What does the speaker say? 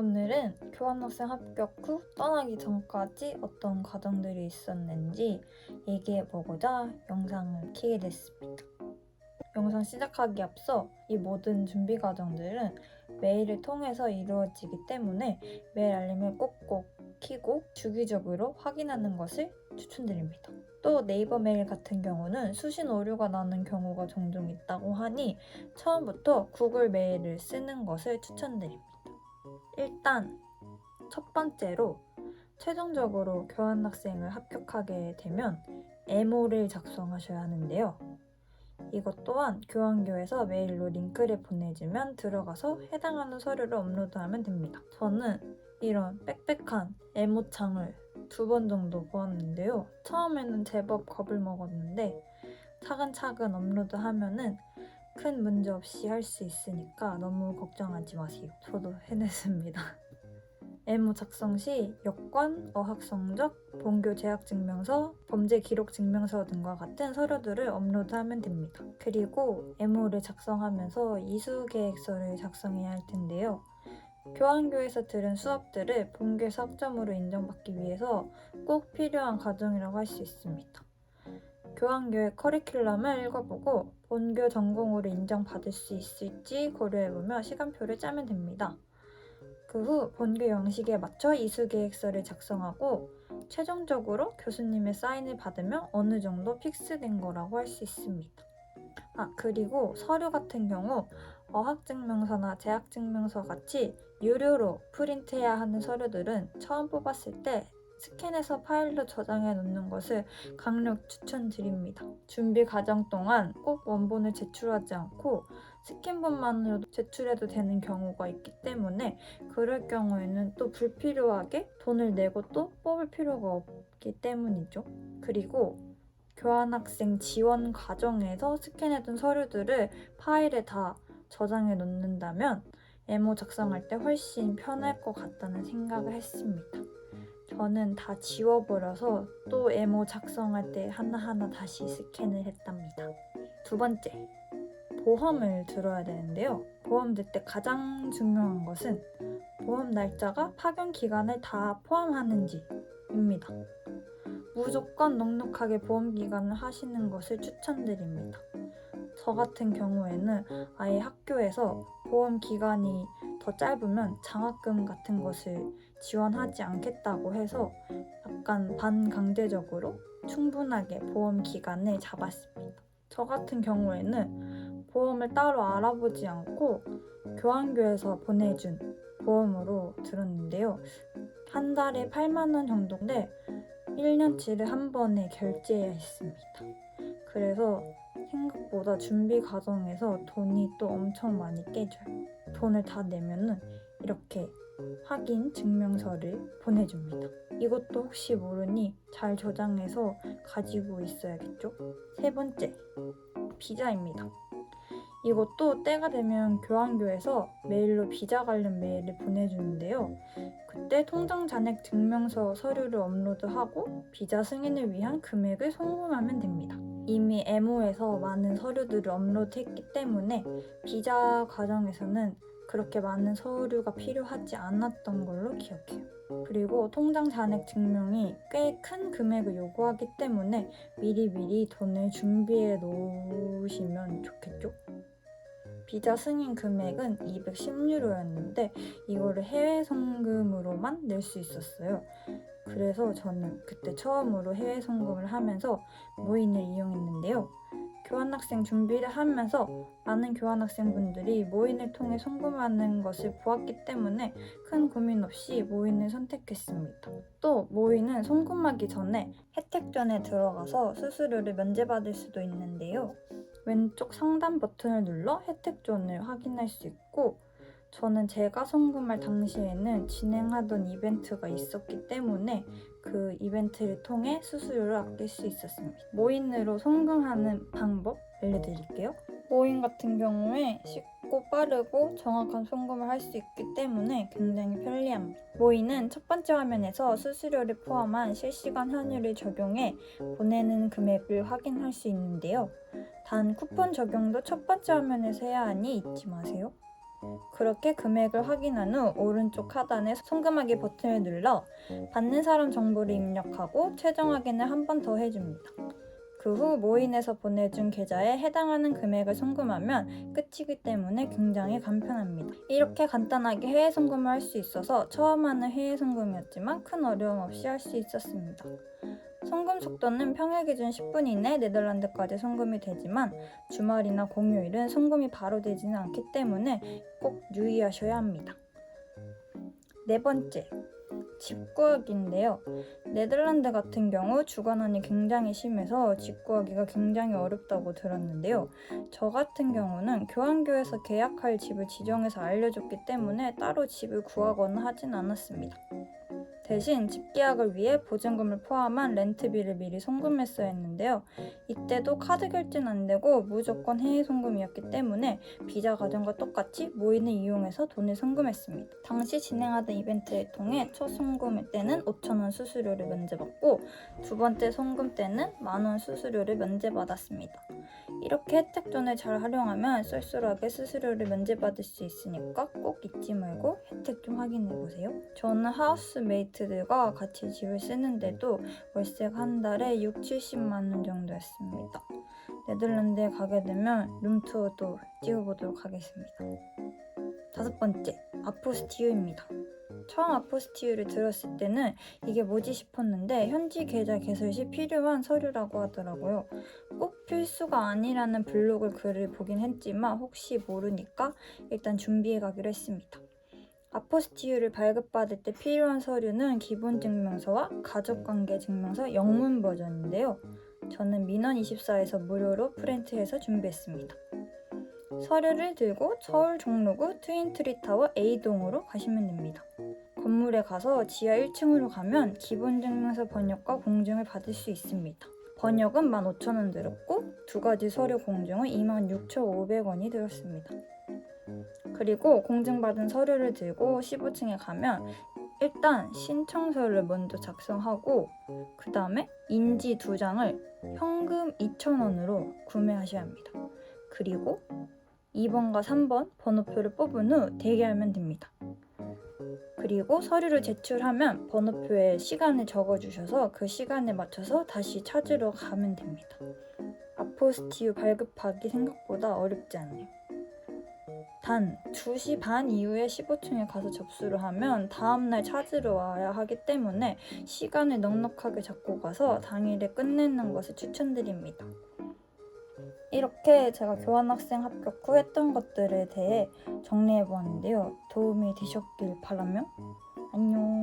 오늘은 교환학생 합격 후 떠나기 전까지 어떤 과정들이 있었는지 얘기해보고자 영상을 켜게 됐습니다. 영상 시작하기 앞서 이 모든 준비 과정들은 메일을 통해서 이루어지기 때문에 메일 알림을 꼭꼭 켜고 주기적으로 확인하는 것을 추천드립니다. 또 네이버 메일 같은 경우는 수신 오류가 나는 경우가 종종 있다고 하니 처음부터 구글 메일을 쓰는 것을 추천드립니다. 일단 첫 번째로 최종적으로 교환학생을 합격하게 되면 에모를 작성하셔야 하는데요. 이것 또한 교환교에서 메일로 링크를 보내주면 들어가서 해당하는 서류를 업로드하면 됩니다. 저는 이런 빽빽한 에모창을 2번 정도 보았는데요. 처음에는 제법 겁을 먹었는데 차근차근 업로드하면은 큰 문제 없이 할 수 있으니까 너무 걱정하지 마세요. 저도 해냈습니다. 에모 작성 시 여권, 어학성적, 본교 재학증명서, 범죄기록증명서 등과 같은 서류들을 업로드하면 됩니다. 그리고 에모를 작성하면서 이수계획서를 작성해야 할 텐데요. 교환교에서 들은 수업들을 본교에서 학점으로 인정받기 위해서 꼭 필요한 과정이라고 할 수 있습니다. 교환교의 커리큘럼을 읽어보고 본교 전공으로 인정받을 수 있을지 고려해보며 시간표를 짜면 됩니다. 그 후 본교 양식에 맞춰 이수계획서를 작성하고 최종적으로 교수님의 사인을 받으면 어느 정도 픽스된 거라고 할 수 있습니다. 그리고 서류 같은 경우 어학증명서나 재학증명서 같이 유료로 프린트해야 하는 서류들은 처음 뽑았을 때 스캔해서 파일로 저장해 놓는 것을 강력 추천드립니다. 준비 과정 동안 꼭 원본을 제출하지 않고 스캔본만으로도 제출해도 되는 경우가 있기 때문에 그럴 경우에는 또 불필요하게 돈을 내고 또 뽑을 필요가 없기 때문이죠. 그리고 교환학생 지원 과정에서 스캔해둔 서류들을 파일에 다 저장해 놓는다면 에모 작성할 때 훨씬 편할 것 같다는 생각을 했습니다. 저는 다 지워버려서 또 에모 작성할 때 하나하나 다시 스캔을 했답니다. 두 번째, 보험을 들어야 되는데요. 보험 들 때 가장 중요한 것은 보험 날짜가 파견 기간을 다 포함하는지입니다. 무조건 넉넉하게 보험 기간을 하시는 것을 추천드립니다. 저 같은 경우에는 아예 학교에서 보험 기간이 더 짧으면 장학금 같은 것을 지원하지 않겠다고 해서 약간 반강제적으로 충분하게 보험 기간을 잡았습니다. 저 같은 경우에는 보험을 따로 알아보지 않고 교환교에서 보내준 보험으로 들었는데요. 한 달에 8만 원 정도인데 1년치를 한 번에 결제해야 했습니다. 그래서 생각보다 준비 과정에서 돈이 또 엄청 많이 깨져요. 돈을 다 내면은 이렇게 확인 증명서를 보내줍니다. 이것도 혹시 모르니 잘 저장해서 가지고 있어야겠죠? 세 번째, 비자입니다. 이것도 때가 되면 교환교에서 메일로 비자 관련 메일을 보내주는데요. 그때 통장 잔액 증명서 서류를 업로드하고 비자 승인을 위한 금액을 송금하면 됩니다. 이미 에모에서 많은 서류들을 업로드했기 때문에 비자 과정에서는 그렇게 많은 서류가 필요하지 않았던 걸로 기억해요. 그리고 통장 잔액 증명이 꽤 큰 금액을 요구하기 때문에 미리미리 돈을 준비해 놓으시면 좋겠죠? 비자 승인 금액은 210유로였는데 이거를 해외 송금으로만 낼 수 있었어요. 그래서 저는 그때 처음으로 해외 송금을 하면서 모인을 이용했는데요. 교환학생 준비를 하면서 많은 교환학생분들이 모인을 통해 송금하는 것을 보았기 때문에 큰 고민 없이 모인을 선택했습니다. 또 모인은 송금하기 전에 혜택전에 들어가서 수수료를 면제받을 수도 있는데요. 왼쪽 상단 버튼을 눌러 혜택존을 확인할 수 있고 저는 제가 송금할 당시에는 진행하던 이벤트가 있었기 때문에 그 이벤트를 통해 수수료를 아낄 수 있었습니다. 모인으로 송금하는 방법 알려드릴게요. 모인 같은 경우에 쉽고 빠르고 정확한 송금을 할 수 있기 때문에 굉장히 편리합니다. 모인은 첫 번째 화면에서 수수료를 포함한 실시간 환율을 적용해 보내는 금액을 확인할 수 있는데요. 단 쿠폰 적용도 첫 번째 화면에서 해야 하니 잊지 마세요. 그렇게 금액을 확인한 후 오른쪽 하단의 송금하기 버튼을 눌러 받는 사람 정보를 입력하고 최종 확인을 한 번 더 해줍니다. 그 후 모인에서 보내준 계좌에 해당하는 금액을 송금하면 끝이기 때문에 굉장히 간편합니다. 이렇게 간단하게 해외 송금을 할 수 있어서 처음 하는 해외 송금이었지만 큰 어려움 없이 할 수 있었습니다. 송금 속도는 평일 기준 10분 이내 네덜란드까지 송금이 되지만 주말이나 공휴일은 송금이 바로 되지는 않기 때문에 꼭 유의하셔야 합니다. 네 번째, 집 구하기인데요. 네덜란드 같은 경우 주거난이 굉장히 심해서 집 구하기가 굉장히 어렵다고 들었는데요. 저 같은 경우는 교환교에서 계약할 집을 지정해서 알려줬기 때문에 따로 집을 구하거나 하진 않았습니다. 대신 집 계약을 위해 보증금을 포함한 렌트비를 미리 송금했어야 했는데요. 이때도 카드 결제는 안 되고 무조건 해외 송금이었기 때문에 비자 과정과 똑같이 모인을 이용해서 돈을 송금했습니다. 당시 진행하던 이벤트를 통해 첫 송금 때는 5,000원 수수료를 면제받고 두 번째 송금 때는 10,000원 수수료를 면제받았습니다. 이렇게 혜택존을 잘 활용하면 쏠쏠하게 수수료를 면제받을 수 있으니까 꼭 잊지 말고 혜택 좀 확인해보세요. 저는 하우스메이트들과 같이 집을 쓰는데도 월세가 한 달에 6,70만 원 정도였습니다. 네덜란드에 가게 되면 룸투어도 찍어보도록 하겠습니다. 다섯 번째, 아포스티유입니다. 처음 아포스티유를 들었을 때는 이게 뭐지 싶었는데 현지 계좌 개설 시 필요한 서류라고 하더라고요. 꼭 필수가 아니라는 블로그 글을 보긴 했지만 혹시 모르니까 일단 준비해 가기로 했습니다. 아포스티유를 발급받을 때 필요한 서류는 기본증명서와 가족관계증명서 영문 버전인데요. 저는 민원24에서 무료로 프린트해서 준비했습니다. 서류를 들고 서울 종로구 트윈트리타워 A동으로 가시면 됩니다. 건물에 가서 지하 1층으로 가면 기본증명서 번역과 공증을 받을 수 있습니다. 번역은 15,000원 들었고 두 가지 서류 공증은 26,500원이 들었습니다. 그리고 공증받은 서류를 들고 15층에 가면 일단 신청서를 먼저 작성하고 그 다음에 인지 2장을 현금 2,000원으로 구매하셔야 합니다. 그리고 2번과 3번 번호표를 뽑은 후 대기하면 됩니다. 그리고 서류를 제출하면 번호표에 시간을 적어주셔서 그 시간에 맞춰서 다시 찾으러 가면 됩니다. 아포스티유 발급하기 생각보다 어렵지 않네요. 단 2시 반 이후에 15층에 가서 접수를 하면 다음날 찾으러 와야 하기 때문에 시간을 넉넉하게 잡고 가서 당일에 끝내는 것을 추천드립니다. 이렇게 제가 교환학생 합격 후 했던 것들에 대해 정리해보았는데요. 도움이 되셨길 바라며 안녕.